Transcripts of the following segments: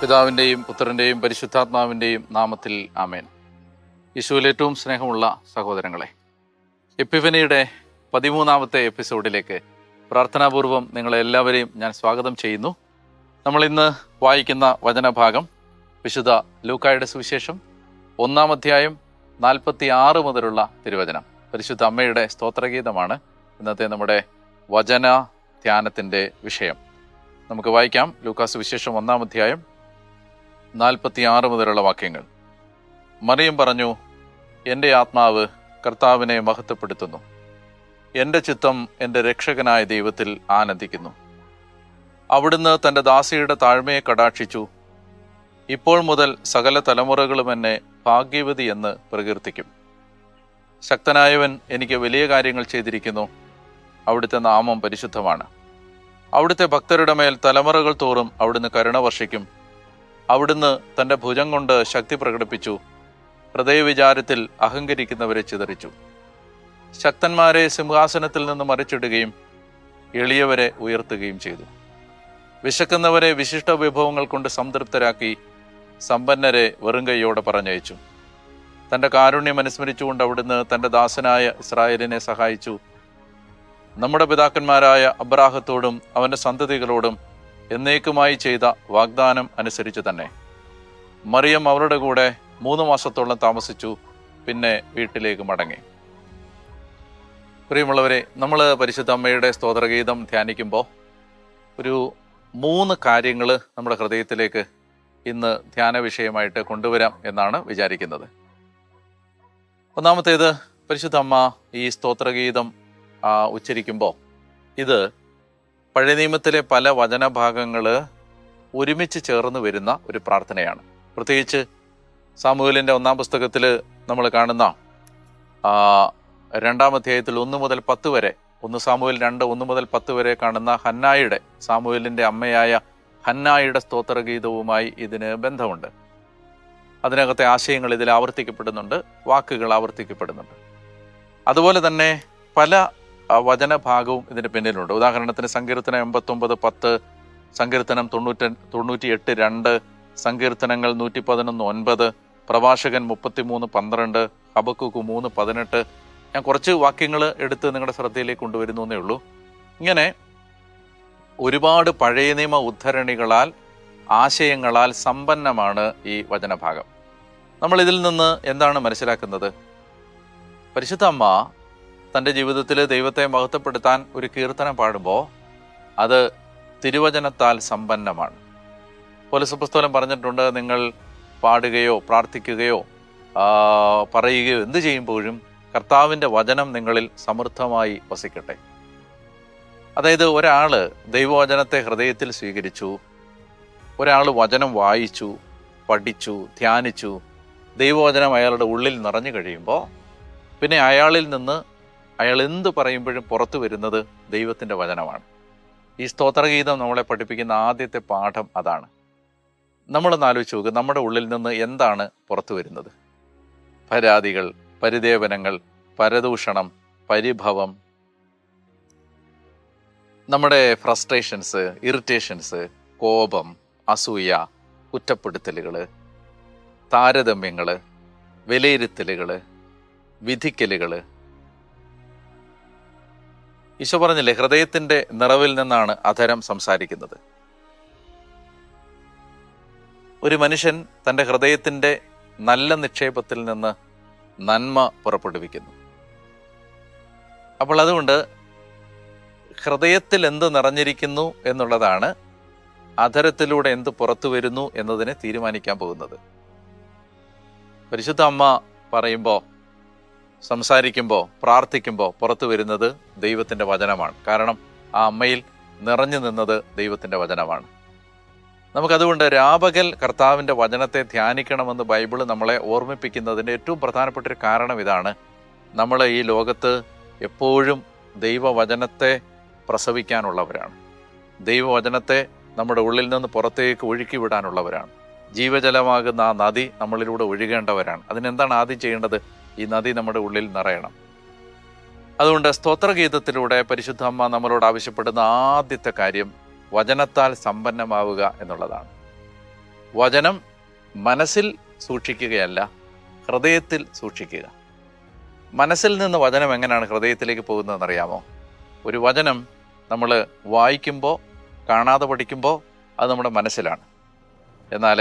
പിതാവിൻ്റെയും പുത്രൻ്റെയും പരിശുദ്ധാത്മാവിൻ്റെയും നാമത്തിൽ ആമേൻ. യേശുവിൽ ഏറ്റവും സ്നേഹമുള്ള സഹോദരങ്ങളെ, എപ്പിഫനിയുടെ 13ാമത്തെ എപ്പിസോഡിലേക്ക് പ്രാർത്ഥനാപൂർവം നിങ്ങളെല്ലാവരെയും ഞാൻ സ്വാഗതം ചെയ്യുന്നു. നമ്മൾ ഇന്ന് വായിക്കുന്ന വചനഭാഗം വിശുദ്ധ ലൂക്കായുടെ സുവിശേഷം 1-ാം അധ്യായം 46 മുതലുള്ള തിരുവചനം. പരിശുദ്ധ അമ്മയുടെ സ്തോത്രഗീതമാണ് ഇന്നത്തെ നമ്മുടെ വചന ധ്യാനത്തിൻ്റെ വിഷയം. നമുക്ക് വായിക്കാം. ലൂക്കാ സുവിശേഷം 1-ാം അധ്യായം 46 മുതലുള്ള വാക്യങ്ങൾ. മറിയം പറഞ്ഞു, എൻ്റെ ആത്മാവ് കർത്താവിനെ മഹത്വപ്പെടുത്തുന്നു, എൻ്റെ ചിത്തം എൻ്റെ രക്ഷകനായ ദൈവത്തിൽ ആനന്ദിക്കുന്നു. അവിടുന്ന് തൻ്റെ ദാസിയുടെ താഴ്മയെ കടാക്ഷിച്ചു. ഇപ്പോൾ മുതൽ സകല തലമുറകളും എന്നെ ഭാഗ്യവതി എന്ന് പ്രകീർത്തിക്കും. ശക്തനായവൻ എനിക്ക് വലിയ കാര്യങ്ങൾ ചെയ്തിരിക്കുന്നു. അവിടുത്തെ നാമം പരിശുദ്ധമാണ്. അവിടുത്തെ ഭക്തരുടെ മേൽ തലമുറകൾ തോറും അവിടുന്ന് കരുണ വർഷിക്കും. അവിടുന്ന് തൻ്റെ ഭുജം കൊണ്ട് ശക്തി പ്രകടിപ്പിച്ചു. ഹൃദയവിചാരത്തിൽ അഹങ്കരിക്കുന്നവരെ ചിതറിച്ചു. ശക്തന്മാരെ സിംഹാസനത്തിൽ നിന്ന് മറിച്ചിടുകയും എളിയവരെ ഉയർത്തുകയും ചെയ്തു. വിശക്കുന്നവരെ വിശിഷ്ട വിഭവങ്ങൾ കൊണ്ട് സംതൃപ്തരാക്കി സമ്പന്നരെ വെറും കൈയോടെ പറഞ്ഞയച്ചു. തൻ്റെ കാരുണ്യം അനുസ്മരിച്ചുകൊണ്ട് അവിടുന്ന് തൻ്റെ ദാസനായ ഇസ്രായേലിനെ സഹായിച്ചു. നമ്മുടെ പിതാക്കന്മാരായ അബ്രാഹത്തോടും അവൻ്റെ സന്തതികളോടും എന്നേക്കുമായി ചെയ്ത വാഗ്ദാനം അനുസരിച്ച് തന്നെ. മറിയം അവരുടെ കൂടെ 3 മാസത്തോളം താമസിച്ചു. പിന്നെ വീട്ടിലേക്ക് മടങ്ങി. പ്രിയമുള്ളവരെ, നമ്മൾ പരിശുദ്ധ അമ്മയുടെ സ്തോത്രഗീതം ധ്യാനിക്കുമ്പോൾ ഒരു 3 കാര്യങ്ങൾ നമ്മുടെ ഹൃദയത്തിലേക്ക് ഇന്ന് ധ്യാന വിഷയമായിട്ട് കൊണ്ടുവരാം എന്നാണ് വിചാരിക്കുന്നത്. ഒന്നാമത്തേത്, പരിശുദ്ധ അമ്മ ഈ സ്തോത്രഗീതം ഉച്ചരിക്കുമ്പോൾ ഇത് പഴയ നിയമത്തിലെ പല വചനഭാഗങ്ങൾ ഒരുമിച്ച് ചേർന്ന് വരുന്ന ഒരു പ്രാർത്ഥനയാണ്. പ്രത്യേകിച്ച് സാമുവേലിൻ്റെ 1-ാം പുസ്തകത്തിൽ നമ്മൾ കാണുന്ന 2-ാം അധ്യായത്തിൽ 1 മുതൽ 10 വരെ, 1 സാമുവേൽ 2 1 മുതൽ 10 വരെ കാണുന്ന ഹന്നായുടെ, സാമുവേലിൻ്റെ അമ്മയായ ഹന്നായുടെ സ്തോത്രഗീതവുമായി ഇതിന് ബന്ധമുണ്ട്. അതിനകത്തെ ആശയങ്ങൾ ഇതിൽ ആവർത്തിക്കപ്പെടുന്നുണ്ട്, വാക്കുകൾ ആവർത്തിക്കപ്പെടുന്നുണ്ട്. അതുപോലെ തന്നെ പല വചനഭാഗവും ഇതിന് പിന്നിലുണ്ട്. ഉദാഹരണത്തിന് സങ്കീർത്തനം 89:10, സങ്കീർത്തനം 98:2, സങ്കീർത്തനങ്ങൾ 111:9, പ്രഭാഷകൻ 33:12, ഹബക്കൂക്ക് 3:18. ഞാൻ കുറച്ച് വാക്യങ്ങൾ എടുത്ത് നിങ്ങളുടെ ശ്രദ്ധയിലേക്ക് കൊണ്ടുവരുന്നു എന്നേ ഉള്ളൂ. ഇങ്ങനെ ഒരുപാട് പഴയ നിയമ ഉദ്ധരണികളാൽ, ആശയങ്ങളാൽ സമ്പന്നമാണ് ഈ വചനഭാഗം. നമ്മൾ ഇതിൽ നിന്ന് എന്താണ് മനസ്സിലാക്കുന്നത്? പരിശുദ്ധ അമ്മ തൻ്റെ ജീവിതത്തിൽ ദൈവത്തെ മഹത്വപ്പെടുത്താൻ ഒരു കീർത്തനം പാടുമ്പോൾ അത് തിരുവചനത്താൽ സമ്പന്നമാണ്. പൗലോസ് പറഞ്ഞിട്ടുണ്ട്, നിങ്ങൾ പാടുകയോ പ്രാർത്ഥിക്കുകയോ പറയുകയോ എന്ത് ചെയ്യുമ്പോഴും കർത്താവിൻ്റെ വചനം നിങ്ങളിൽ സമൃദ്ധമായി വസിക്കട്ടെ. അതായത് ഒരാൾ ദൈവവചനത്തെ ഹൃദയത്തിൽ സ്വീകരിച്ചു, ഒരാൾ വചനം വായിച്ചു, പഠിച്ചു, ധ്യാനിച്ചു, ദൈവവചനം അയാളുടെ ഉള്ളിൽ നിറഞ്ഞു കഴിയുമ്പോൾ പിന്നെ അയാളിൽ നിന്ന് അയാൾ എന്ത് പറയുമ്പോഴും പുറത്തു വരുന്നത് ദൈവത്തിൻ്റെ വചനമാണ്. ഈ സ്തോത്രഗീതം നമ്മളെ പഠിപ്പിക്കുന്ന ആദ്യത്തെ പാഠം അതാണ്. നമ്മളൊന്ന് ആലോചിച്ച് നോക്കുക, നമ്മുടെ ഉള്ളിൽ നിന്ന് എന്താണ് പുറത്തു വരുന്നത്? പരാതികൾ, പരിദേവനങ്ങൾ, പരദൂഷണം, പരിഭവം, നമ്മുടെ ഫ്രസ്ട്രേഷൻസ്, ഇറിറ്റേഷൻസ്, കോപം, അസൂയ, കുറ്റപ്പെടുത്തലുകൾ, താരതമ്യങ്ങൾ, വിലയിരുത്തലുകൾ, വിധിക്കലുകൾ. ഈശോ പറഞ്ഞില്ലേ, ഹൃദയത്തിൻ്റെ നിറവിൽ നിന്നാണ് അധരം സംസാരിക്കുന്നത്. ഒരു മനുഷ്യൻ തൻ്റെ ഹൃദയത്തിൻ്റെ നല്ല നിക്ഷേപത്തിൽ നിന്ന് നന്മ പുറപ്പെടുവിക്കുന്നു. അപ്പോൾ അതുകൊണ്ട് ഹൃദയത്തിൽ എന്ത് നിറഞ്ഞിരിക്കുന്നു എന്നുള്ളതാണ് അധരത്തിലൂടെ എന്ത് പുറത്തു വരുന്നു എന്നതിനെ തീരുമാനിക്കാൻ പോകുന്നത്. പരിശുദ്ധ അമ്മ പറയുമ്പോൾ, സംസാരിക്കുമ്പോൾ, പ്രാർത്ഥിക്കുമ്പോൾ പുറത്തു വരുന്നത് ദൈവത്തിൻ്റെ വചനമാണ്. കാരണം ആ അമ്മയിൽ നിറഞ്ഞു നിന്നത് ദൈവത്തിൻ്റെ വചനമാണ്. നമുക്കതുകൊണ്ട് രാപകൽ കർത്താവിൻ്റെ വചനത്തെ ധ്യാനിക്കണമെന്ന് ബൈബിള് നമ്മളെ ഓർമ്മിപ്പിക്കുന്നതിൻ്റെ ഏറ്റവും പ്രധാനപ്പെട്ട ഒരു കാരണം ഇതാണ്. നമ്മൾ ഈ ലോകത്ത് എപ്പോഴും ദൈവവചനത്തെ പ്രസവിക്കാനുള്ളവരാണ്. ദൈവവചനത്തെ നമ്മുടെ ഉള്ളിൽ നിന്ന് പുറത്തേക്ക് ഒഴുക്കി വിടാനുള്ളവരാണ്. ജീവജലമാകുന്ന ആ നദി നമ്മളിലൂടെ ഒഴുകേണ്ടവരാണ്. അതിനെന്താണ് ആദ്യം ചെയ്യേണ്ടത്? ഈ നദി നമ്മുടെ ഉള്ളിൽ നിറയണം. അതുകൊണ്ട് സ്തോത്രഗീതത്തിലൂടെ പരിശുദ്ധ അമ്മ നമ്മളോട് ആവശ്യപ്പെടുന്ന ആദ്യത്തെ കാര്യം വചനത്താൽ സമ്പന്നമാവുക എന്നുള്ളതാണ്. വചനം മനസ്സിൽ സൂക്ഷിക്കുകയല്ല, ഹൃദയത്തിൽ സൂക്ഷിക്കുക. മനസ്സിൽ നിന്ന് വചനം എങ്ങനെയാണ് ഹൃദയത്തിലേക്ക് പോകുന്നതെന്നറിയാമോ? ഒരു വചനം നമ്മൾ വായിക്കുമ്പോൾ, കാണാതെ പഠിക്കുമ്പോൾ അത് നമ്മുടെ മനസ്സിലാണ്. എന്നാൽ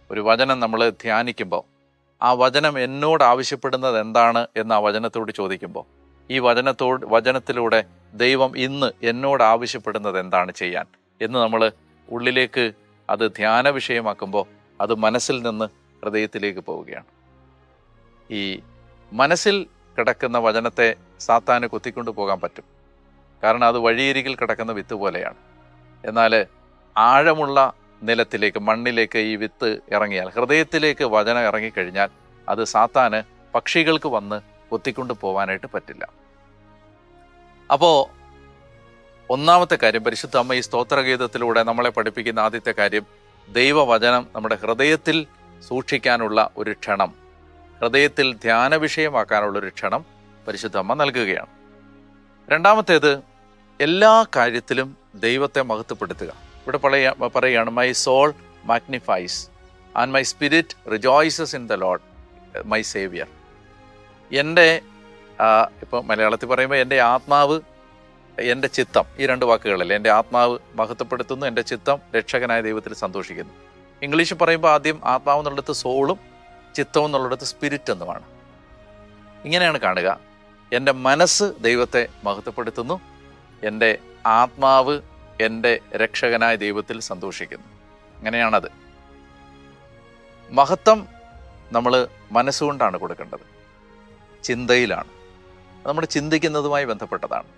ഒരു വചനം നമ്മൾ ധ്യാനിക്കുമ്പോൾ, ആ വചനം എന്നോട് ആവശ്യപ്പെടുന്നത് എന്താണ് എന്ന് ആ വചനത്തോട് ചോദിക്കുമ്പോൾ, ഈ വചനത്തിലൂടെ ദൈവം ഇന്ന് എന്നോട് ആവശ്യപ്പെടുന്നത് എന്താണ് ചെയ്യാൻ എന്ന് നമ്മൾ ഉള്ളിലേക്ക് അത് ധ്യാന വിഷയമാക്കുമ്പോൾ അത് മനസ്സിൽ നിന്ന് ഹൃദയത്തിലേക്ക് പോവുകയാണ്. ഈ മനസ്സിൽ കിടക്കുന്ന വചനത്തെ സാത്താന് കൊത്തിക്കൊണ്ട് പോകാൻ പറ്റും. കാരണം അത് വഴിയരികിൽ കിടക്കുന്ന വിത്ത് പോലെയാണ്. എന്നാൽ ആഴമുള്ള നിലത്തിലേക്ക്, മണ്ണിലേക്ക് ഈ വിത്ത് ഇറങ്ങിയാൽ, ഹൃദയത്തിലേക്ക് വചനം ഇറങ്ങിക്കഴിഞ്ഞാൽ അത് സാത്താന്, പക്ഷികൾക്ക് വന്ന് കൊത്തിക്കൊണ്ട് പോകാനായിട്ട് പറ്റില്ല. അപ്പോൾ ഒന്നാമത്തെ കാര്യം, പരിശുദ്ധ അമ്മ ഈ സ്തോത്രഗീതത്തിലൂടെ നമ്മളെ പഠിപ്പിക്കുന്ന ആദ്യത്തെ കാര്യം, ദൈവവചനം നമ്മുടെ ഹൃദയത്തിൽ സൂക്ഷിക്കാനുള്ള ഒരു ക്ഷണം, ഹൃദയത്തിൽ ധ്യാന വിഷയമാക്കാനുള്ളൊരു ക്ഷണം പരിശുദ്ധ അമ്മ നൽകുകയാണ്. രണ്ടാമത്തേത്, എല്ലാ കാര്യത്തിലും ദൈവത്തെ മഹത്വപ്പെടുത്തുക. ഇവിടെ പറയുകയാണ്, my soul magnifies and my spirit rejoices in the Lord my saviour. എൻ്റെ ഇപ്പോൾ മലയാളത്തിൽ പറയുമ്പോൾ എൻ്റെ ആത്മാവ്, എൻ്റെ ചിത്തം, ഈ രണ്ട് വാക്കുകളല്ലേ, എൻ്റെ ആത്മാവ് മഹത്വപ്പെടുത്തുന്നു, എൻ്റെ ചിത്തം രക്ഷകനായ ദൈവത്തിൽ സന്തോഷിക്കുന്നു. ഇംഗ്ലീഷ് പറയുമ്പോൾ ആദ്യം ആത്മാവ് എന്നുള്ളിടത്ത് സോളും ചിത്തവും എന്നുള്ളിടത്ത് സ്പിരിറ്റ് എന്നുമാണ്. ഇങ്ങനെയാണ് കാണുക. എൻ്റെ മനസ്സ് ദൈവത്തെ മഹത്വപ്പെടുത്തുന്നു, എൻ്റെ ആത്മാവ് എൻ്റെ രക്ഷകനായ ദൈവത്തിൽ സന്തോഷിക്കുന്നു. അങ്ങനെയാണത്. മഹത്വം നമ്മൾ മനസ്സുകൊണ്ടാണ് കൊടുക്കേണ്ടത്, ചിന്തയിലാണ്. നമ്മൾ ചിന്തിക്കുന്നതുമായി ബന്ധപ്പെട്ടതാണ്.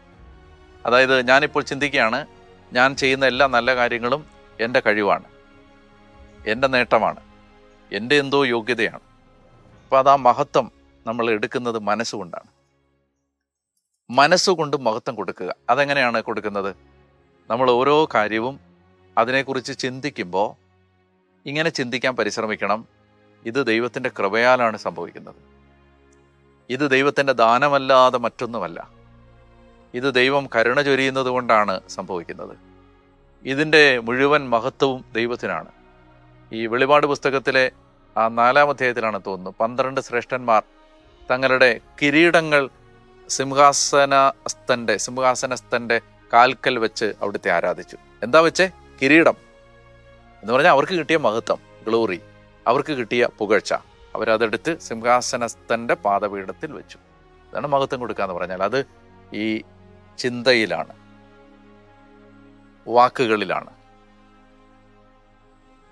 അതായത് ഞാനിപ്പോൾ ചിന്തിക്കുകയാണ്, ഞാൻ ചെയ്യുന്ന എല്ലാ നല്ല കാര്യങ്ങളും എൻ്റെ കഴിവാണ്, എൻ്റെ നേട്ടമാണ്, എൻ്റെ എന്തോ യോഗ്യതയാണ്. അപ്പോൾ അത് ആ മഹത്വം നമ്മൾ എടുക്കുന്നത് മനസ്സുകൊണ്ടാണ്. മനസ്സുകൊണ്ട് മഹത്വം കൊടുക്കുക. അതെങ്ങനെയാണ് കൊടുക്കുന്നത്? നമ്മൾ ഓരോ കാര്യവും അതിനെക്കുറിച്ച് ചിന്തിക്കുമ്പോൾ ഇങ്ങനെ ചിന്തിക്കാൻ പരിശ്രമിക്കണം, ഇത് ദൈവത്തിൻ്റെ കൃപയാലാണ് സംഭവിക്കുന്നത്, ഇത് ദൈവത്തിൻ്റെ ദാനമല്ലാതെ മറ്റൊന്നുമല്ല, ഇത് ദൈവം കരുണ ചൊരിയുന്നത് കൊണ്ടാണ് സംഭവിക്കുന്നത്, ഇതിൻ്റെ മുഴുവൻ മഹത്വവും ദൈവത്തിനാണ്. ഈ വെളിപാട് പുസ്തകത്തിലെ ആ 4-ാം അധ്യായത്തിലാണ് തോന്നുന്നു, 12 ശ്രേഷ്ഠന്മാർ തങ്ങളുടെ കിരീടങ്ങൾ സിംഹാസനസ്ഥൻ്റെ കാൽക്കൽ വെച്ച് അവിടുത്തെ ആരാധിച്ചു. എന്താ വെച്ചേ? കിരീടം എന്ന് പറഞ്ഞാൽ അവർക്ക് കിട്ടിയ മഹത്വം, ഗ്ലോറി, അവർക്ക് കിട്ടിയ പുകഴ്ച, അവരതെടുത്ത് സിംഹാസനസ്ഥൻ്റെ പാദപീഠത്തിൽ വെച്ചു. അതാണ് മഹത്വം കൊടുക്കുക എന്ന് പറഞ്ഞാൽ. അത് ഈ ചിന്തയിലാണ്, വാക്കുകളിലാണ്.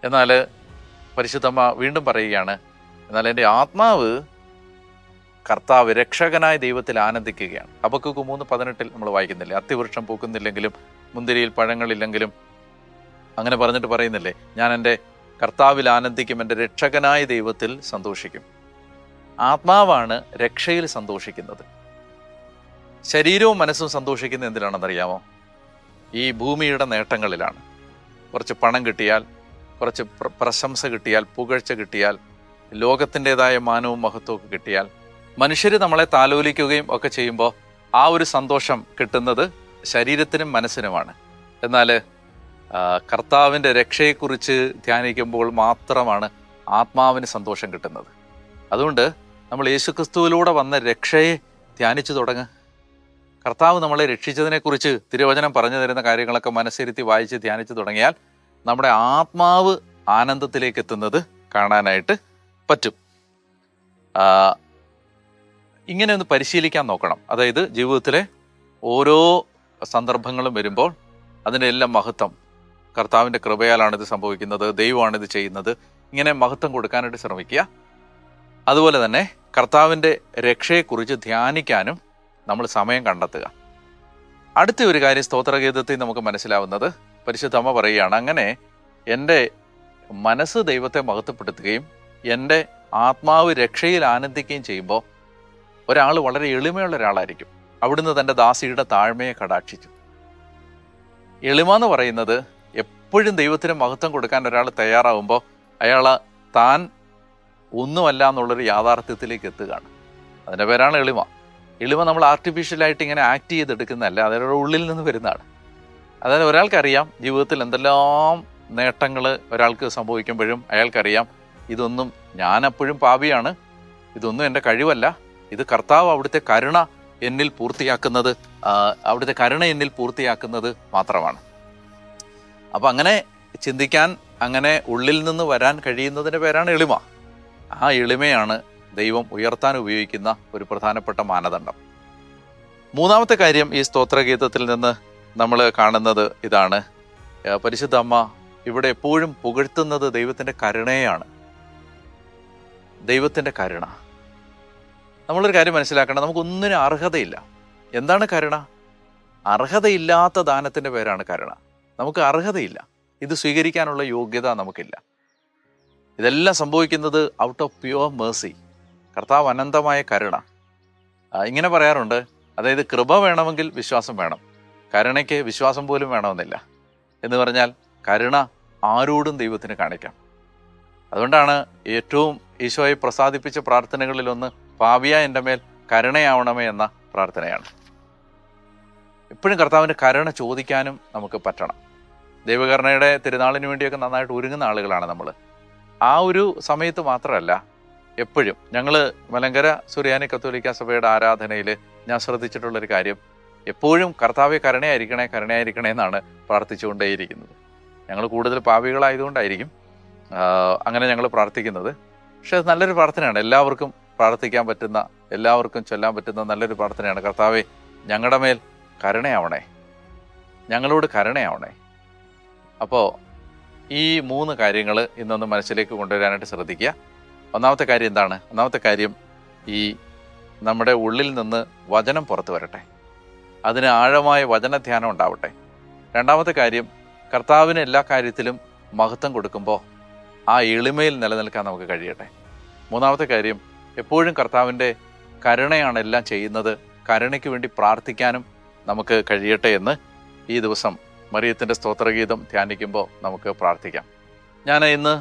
എന്നാൽ പരിശുദ്ധമ്മ വീണ്ടും പറയുകയാണ്, എന്നാൽ എൻ്റെ ആത്മാവ് കർത്താവ് രക്ഷകനായ ദൈവത്തിൽ ആനന്ദിക്കുകയാണ്. ഹബക്കൂക്ക് 3:18 നമ്മൾ വായിക്കുന്നില്ലേ, അത്തിവൃക്ഷം പൂക്കുന്നില്ലെങ്കിലും മുന്തിരിയിൽ പഴങ്ങളില്ലെങ്കിലും, അങ്ങനെ പറഞ്ഞിട്ട് പറയുന്നില്ലേ, ഞാൻ എൻ്റെ കർത്താവിൽ ആനന്ദിക്കും, എൻ്റെ രക്ഷകനായ ദൈവത്തിൽ സന്തോഷിക്കും. ആത്മാവാണ് രക്ഷയിൽ സന്തോഷിക്കുന്നത്. ശരീരവും മനസ്സും സന്തോഷിക്കുന്നത് എന്തിലാണെന്നറിയാമോ? ഈ ഭൂമിയുടെ നേട്ടങ്ങളിലാണ്. കുറച്ച് പണം കിട്ടിയാൽ, കുറച്ച് പ്രശംസ കിട്ടിയാൽ, പുകഴ്ച കിട്ടിയാൽ, ലോകത്തിൻ്റെതായ മാനവും മഹത്വവും കിട്ടിയാൽ, മനുഷ്യർ നമ്മളെ താലോലിക്കുകയും ഒക്കെ ചെയ്യുമ്പോൾ ആ ഒരു സന്തോഷം കിട്ടുന്നത് ശരീരത്തിനും മനസ്സിനുമാണ്. എന്നാൽ കർത്താവിൻ്റെ രക്ഷയെക്കുറിച്ച് ധ്യാനിക്കുമ്പോൾ മാത്രമാണ് ആത്മാവിന് സന്തോഷം കിട്ടുന്നത്. അതുകൊണ്ട് നമ്മൾ യേശുക്രിസ്തുവിലൂടെ വന്ന രക്ഷയെ ധ്യാനിച്ചു തുടങ്ങുക. കർത്താവ് നമ്മളെ രക്ഷിച്ചതിനെക്കുറിച്ച് തിരുവചനം പറഞ്ഞു തരുന്ന കാര്യങ്ങളൊക്കെ മനസ്സിരുത്തി വായിച്ച് ധ്യാനിച്ചു തുടങ്ങിയാൽ നമ്മുടെ ആത്മാവ് ആനന്ദത്തിലേക്ക് എത്തുന്നത് കാണാനായിട്ട് പറ്റും. ഇങ്ങനെ ഒന്ന് പരിശീലിക്കാൻ നോക്കണം. അതായത് ജീവിതത്തിലെ ഓരോ സന്ദർഭങ്ങളും വരുമ്പോൾ അതിൻ്റെ എല്ലാം മഹത്വം, കർത്താവിൻ്റെ കൃപയാലാണിത് സംഭവിക്കുന്നത്, ദൈവമാണിത് ചെയ്യുന്നത്, ഇങ്ങനെ മഹത്വം കൊടുക്കാനായിട്ട് ശ്രമിക്കുക. അതുപോലെ തന്നെ കർത്താവിൻ്റെ രക്ഷയെക്കുറിച്ച് ധ്യാനിക്കാനും നമ്മൾ സമയം കണ്ടെത്തുക. അടുത്ത ഒരു കാര്യം സ്തോത്രഗീതത്തിൽ നമുക്ക് മനസ്സിലാവുന്നത്, പരിശുദ്ധ അമ്മ പറയുകയാണ്, അങ്ങനെ എൻ്റെ മനസ്സ് ദൈവത്തെ മഹത്വപ്പെടുത്തുകയും എൻ്റെ ആത്മാവ് രക്ഷയിൽ ആനന്ദിക്കുകയും ചെയ്യുമ്പോൾ ഒരാൾ വളരെ എളിമയുള്ള ഒരാളായിരിക്കും. അവിടുന്ന് തൻ്റെ ദാസിയുടെ താഴ്മയെ കടാക്ഷിച്ചു. എളിമ എന്ന് പറയുന്നത് എപ്പോഴും ദൈവത്തിന് മഹത്വം കൊടുക്കാൻ ഒരാൾ തയ്യാറാവുമ്പോൾ അയാൾ താൻ ഒന്നുമല്ല എന്നുള്ളൊരു യാഥാർത്ഥ്യത്തിലേക്ക് എത്തുകയാണ്. അതിൻ്റെ പേരാണ് എളിമ. എളിമ നമ്മൾ ആർട്ടിഫിഷ്യലായിട്ട് ഇങ്ങനെ ആക്ട് ചെയ്തെടുക്കുന്നതല്ല, അതിൻ്റെ ഉള്ളിൽ നിന്ന് വരുന്നതാണ്. അതായത് ഒരാൾക്കറിയാം ജീവിതത്തിൽ എന്തെല്ലാം നേട്ടങ്ങൾ ഒരാൾക്ക് സംഭവിക്കുമ്പോഴും അയാൾക്കറിയാം ഇതൊന്നും ഞാനപ്പോഴും പാപിയാണ്, ഇതൊന്നും എൻ്റെ കഴിവല്ല, ഇത് കർത്താവ് അവിടുത്തെ കരുണ എന്നിൽ പൂർത്തിയാക്കുന്നത് മാത്രമാണ്. അപ്പം അങ്ങനെ ചിന്തിക്കാൻ, അങ്ങനെ ഉള്ളിൽ നിന്ന് വരാൻ കഴിയുന്നതിൻ്റെ പേരാണ് എളിമ. ആ എളിമയാണ് ദൈവം ഉയർത്താൻ ഉപയോഗിക്കുന്ന ഒരു പ്രധാനപ്പെട്ട മാനദണ്ഡം. മൂന്നാമത്തെ കാര്യം ഈ സ്തോത്രഗീതത്തിൽ നിന്ന് നമ്മൾ കാണുന്നത് ഇതാണ്. പരിശുദ്ധ അമ്മ ഇവിടെ എപ്പോഴും പുകഴ്ത്തുന്നത് ദൈവത്തിൻ്റെ കരുണയാണ്. ദൈവത്തിൻ്റെ കരുണ. നമ്മളൊരു കാര്യം മനസ്സിലാക്കണം, നമുക്കൊന്നിനും അർഹതയില്ല. എന്താണ് കരുണ? അർഹതയില്ലാത്ത ദാനത്തിൻ്റെ പേരാണ് കരുണ. നമുക്ക് അർഹതയില്ല, ഇത് സ്വീകരിക്കാനുള്ള യോഗ്യത നമുക്കില്ല. ഇതെല്ലാം സംഭവിക്കുന്നത് ഔട്ട് ഓഫ് പ്യുവർ മേഴ്സി. കർത്താവ് അനന്തമായ കരുണ. ഇങ്ങനെ പറയാറുണ്ട്, അതായത് കൃപ വേണമെങ്കിൽ വിശ്വാസം വേണം, കരുണയ്ക്ക് വിശ്വാസം പോലും വേണമെന്നില്ല എന്ന് പറഞ്ഞാൽ കരുണ ആരോടും ദൈവത്തിന് കാണിക്കാം. അതുകൊണ്ടാണ് ഏറ്റവും ഈശോയെ പ്രസാദിപ്പിച്ച പ്രാർത്ഥനകളിലൊന്ന് പാപിയായ എൻ്റെ മേൽ കരുണയാവണമേ എന്ന പ്രാർത്ഥനയാണ്. എപ്പോഴും കർത്താവിൻ്റെ കരുണ ചോദിക്കാനും നമുക്ക് പറ്റണം. ദൈവകരുണയുടെ തിരുനാളിന് വേണ്ടിയൊക്കെ നന്നായിട്ട് ഒരുങ്ങുന്ന ആളുകളാണ് നമ്മൾ. ആ ഒരു സമയത്ത് മാത്രമല്ല, എപ്പോഴും ഞങ്ങൾ മലങ്കര സുറിയാനി കത്തോലിക്ക സഭയുടെ ആരാധനയിൽ ഞാൻ ശ്രദ്ധിച്ചിട്ടുള്ളൊരു കാര്യം, എപ്പോഴും കർത്താവെ കരുണയായിരിക്കണേ എന്നാണ് പ്രാർത്ഥിച്ചുകൊണ്ടേയിരിക്കുന്നത്. ഞങ്ങൾ കൂടുതൽ പാപികളായതുകൊണ്ടായിരിക്കും അങ്ങനെ ഞങ്ങൾ പ്രാർത്ഥിക്കുന്നത്. പക്ഷെ അത് നല്ലൊരു പ്രാർത്ഥനയാണ്. എല്ലാവർക്കും പ്രാർത്ഥിക്കാൻ പറ്റുന്ന, എല്ലാവർക്കും ചൊല്ലാൻ പറ്റുന്ന നല്ലൊരു പ്രാർത്ഥനയാണ്. കർത്താവെ ഞങ്ങളുടെ മേൽ കരുണയാവണേ, ഞങ്ങളോട് കരുണയാവണേ. അപ്പോൾ ഈ 3 കാര്യങ്ങൾ ഇന്നൊന്ന് മനസ്സിലേക്ക് കൊണ്ടുവരാനായിട്ട് ശ്രദ്ധിക്കുക. ഒന്നാമത്തെ കാര്യം എന്താണ്? ഒന്നാമത്തെ കാര്യം, ഈ നമ്മുടെ ഉള്ളിൽ നിന്ന് വചനം പുറത്തു വരട്ടെ, അതിന് ആഴമായ വചനധ്യാനം ഉണ്ടാവട്ടെ. രണ്ടാമത്തെ കാര്യം, കർത്താവിന് എല്ലാ കാര്യത്തിലും മഹത്വം കൊടുക്കുമ്പോൾ ആ എളിമയിൽ നിലനിൽക്കാൻ നമുക്ക് കഴിയട്ടെ. മൂന്നാമത്തെ കാര്യം, എപ്പോഴും കർത്താവിൻ്റെ കരുണയാണ് എല്ലാം ചെയ്യുന്നത്, കരുണയ്ക്ക് വേണ്ടി പ്രാർത്ഥിക്കാനും നമുക്ക് കഴിയട്ടെ എന്ന് ഈ ദിവസം മറിയത്തിൻ്റെ സ്തോത്രഗീതം ധ്യാനിക്കുമ്പോൾ നമുക്ക് പ്രാർത്ഥിക്കാം. ഞാൻ ഇന്ന്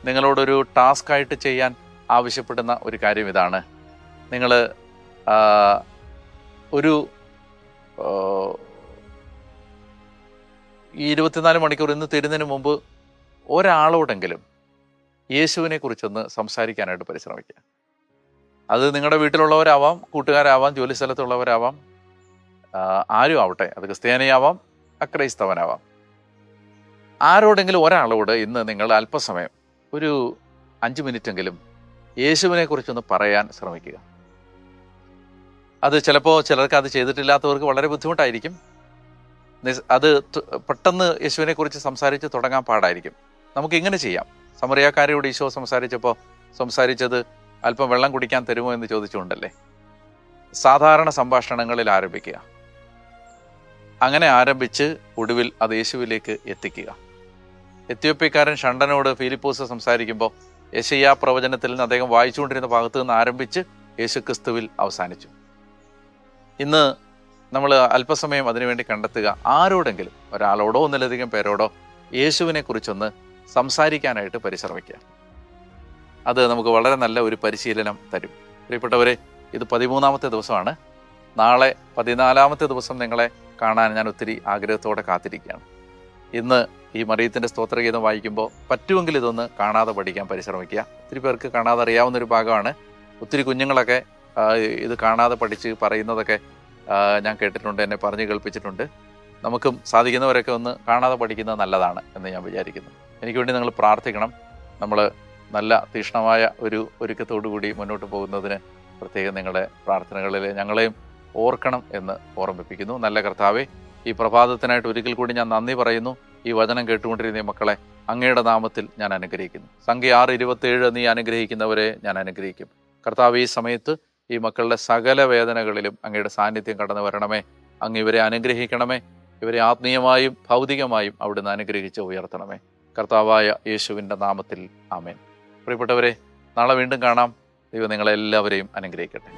നിങ്ങളോടൊരു ടാസ്ക്കായിട്ട് ചെയ്യാൻ ആവശ്യപ്പെടുന്ന ഒരു കാര്യം ഇതാണ്. നിങ്ങൾ ഒരു 24 മണിക്കൂർ ഇന്ന് തരുന്നതിന് മുമ്പ് ഒരാളോടെങ്കിലും യേശുവിനെ കുറിച്ചൊന്ന് സംസാരിക്കാനായിട്ട് പരിശ്രമിക്കുക. അത് നിങ്ങളുടെ വീട്ടിലുള്ളവരാവാം, കൂട്ടുകാരാവാം, ജോലി സ്ഥലത്തുള്ളവരാവാം, ആരും ആവട്ടെ. അത് ക്രിസ്ത്യാനിയാവാം, അക്രൈസ്തവനാവാം. ആരോടെങ്കിലും ഒരാളോട് ഇന്ന് നിങ്ങൾ അല്പസമയം ഒരു 5 മിനിറ്റെങ്കിലും യേശുവിനെ കുറിച്ചൊന്ന് പറയാൻ ശ്രമിക്കുക. അത് ചിലപ്പോൾ ചിലർക്ക് അത് ചെയ്തിട്ടില്ലാത്തവർക്ക് വളരെ ബുദ്ധിമുട്ടായിരിക്കും. അത് പെട്ടെന്ന് യേശുവിനെ കുറിച്ച് സംസാരിച്ച് തുടങ്ങാൻ പാടായിരിക്കും. നമുക്കിങ്ങനെ ചെയ്യാം. സമറിയാക്കാരോട് ഈശോ സംസാരിച്ചത് അല്പം വെള്ളം കുടിക്കാൻ തരുമോ എന്ന് ചോദിച്ചുകൊണ്ടല്ലേ. സാധാരണ സംഭാഷണങ്ങളിൽ ആരംഭിക്കുക. അങ്ങനെ ആരംഭിച്ച് ഒടുവിൽ അത് യേശുവിലേക്ക് എത്തിക്കുക. എത്യോപ്യക്കാരൻ ഷണ്ടനോട് ഫിലിപ്പോസ് സംസാരിക്കുമ്പോൾ യെശയ്യാ പ്രവചനത്തിൽ നിന്ന് അദ്ദേഹം വായിച്ചുകൊണ്ടിരുന്ന ഭാഗത്ത് നിന്ന് ആരംഭിച്ച് യേശുക്രിസ്തുവിൽ അവസാനിച്ചു. ഇന്ന് നമ്മൾ അല്പസമയം അതിനുവേണ്ടി കണ്ടെത്തുക. ആരോടെങ്കിലും, ഒരാളോടോ ഒന്നിലധികം പേരോടോ യേശുവിനെ കുറിച്ചൊന്ന് സംസാരിക്കാനായിട്ട് പരിശ്രമിക്കുക. അത് നമുക്ക് വളരെ നല്ല ഒരു പരിശീലനം തരും. പ്രിയപ്പെട്ടവരെ, ഇത് 13ാമത്തെ ദിവസമാണ്. നാളെ 14ാമത്തെ ദിവസം നിങ്ങളെ കാണാൻ ഞാൻ ഒത്തിരി ആഗ്രഹത്തോടെ കാത്തിരിക്കുകയാണ്. ഇന്ന് ഈ മറിയത്തിൻ്റെ സ്തോത്രഗീതം വായിക്കുമ്പോൾ പറ്റുമെങ്കിൽ ഇതൊന്ന് കാണാതെ പഠിക്കാൻ പരിശ്രമിക്കുക. ഒത്തിരി പേർക്ക് കാണാതെ അറിയാവുന്നൊരു ഭാഗമാണ്. ഒത്തിരി കുഞ്ഞുങ്ങളൊക്കെ ഇത് കാണാതെ പഠിച്ച് പറയുന്നതൊക്കെ ഞാൻ കേട്ടിട്ടുണ്ട്, എന്നെ പറഞ്ഞു കേൾപ്പിച്ചിട്ടുണ്ട്. നമുക്കും സാധിക്കുന്നവരൊക്കെ ഒന്ന് കാണാതെ പഠിക്കുന്നത് നല്ലതാണ് എന്ന് ഞാൻ വിചാരിക്കുന്നു. എനിക്ക് വേണ്ടി നിങ്ങൾ പ്രാർത്ഥിക്കണം. നമ്മൾ നല്ല തീക്ഷ്ണമായ ഒരു ഒരുക്കത്തോടു കൂടി മുന്നോട്ട് പോകുന്നതിന് പ്രത്യേകം നിങ്ങളുടെ പ്രാർത്ഥനകളിൽ ഞങ്ങളെയും ഓർക്കണം എന്ന് ഓർമ്മിപ്പിക്കുന്നു. നല്ല കർത്താവേ, ഈ പ്രഭാതത്തിനായിട്ട് ഒരിക്കൽ കൂടി ഞാൻ നന്ദി പറയുന്നു. ഈ വചനം കേട്ടുകൊണ്ടിരുന്ന മക്കളെ അങ്ങയുടെ നാമത്തിൽ ഞാൻ അനുഗ്രഹിക്കുന്നു. സംഖ്യ 6:27 നീ അനുഗ്രഹിക്കുന്നവരെ ഞാൻ അനുഗ്രഹിക്കും. കർത്താവ്, ഈ സമയത്ത് ഈ മക്കളുടെ സകല വേദനകളിലും അങ്ങയുടെ സാന്നിധ്യം കടന്നു വരണമേ. അങ്ങ് ഇവരെ അനുഗ്രഹിക്കണമേ. ഇവരെ ആത്മീയമായും ഭൗതികമായും അവിടുന്ന് അനുഗ്രഹിച്ച് ഉയർത്തണമേ. കർത്താവായ യേശുവിൻ്റെ നാമത്തിൽ ആമേൻ. പ്രിയപ്പെട്ടവരെ, നാളെ വീണ്ടും കാണാം. ദൈവം നിങ്ങളെല്ലാവരെയും അനുഗ്രഹിക്കട്ടെ.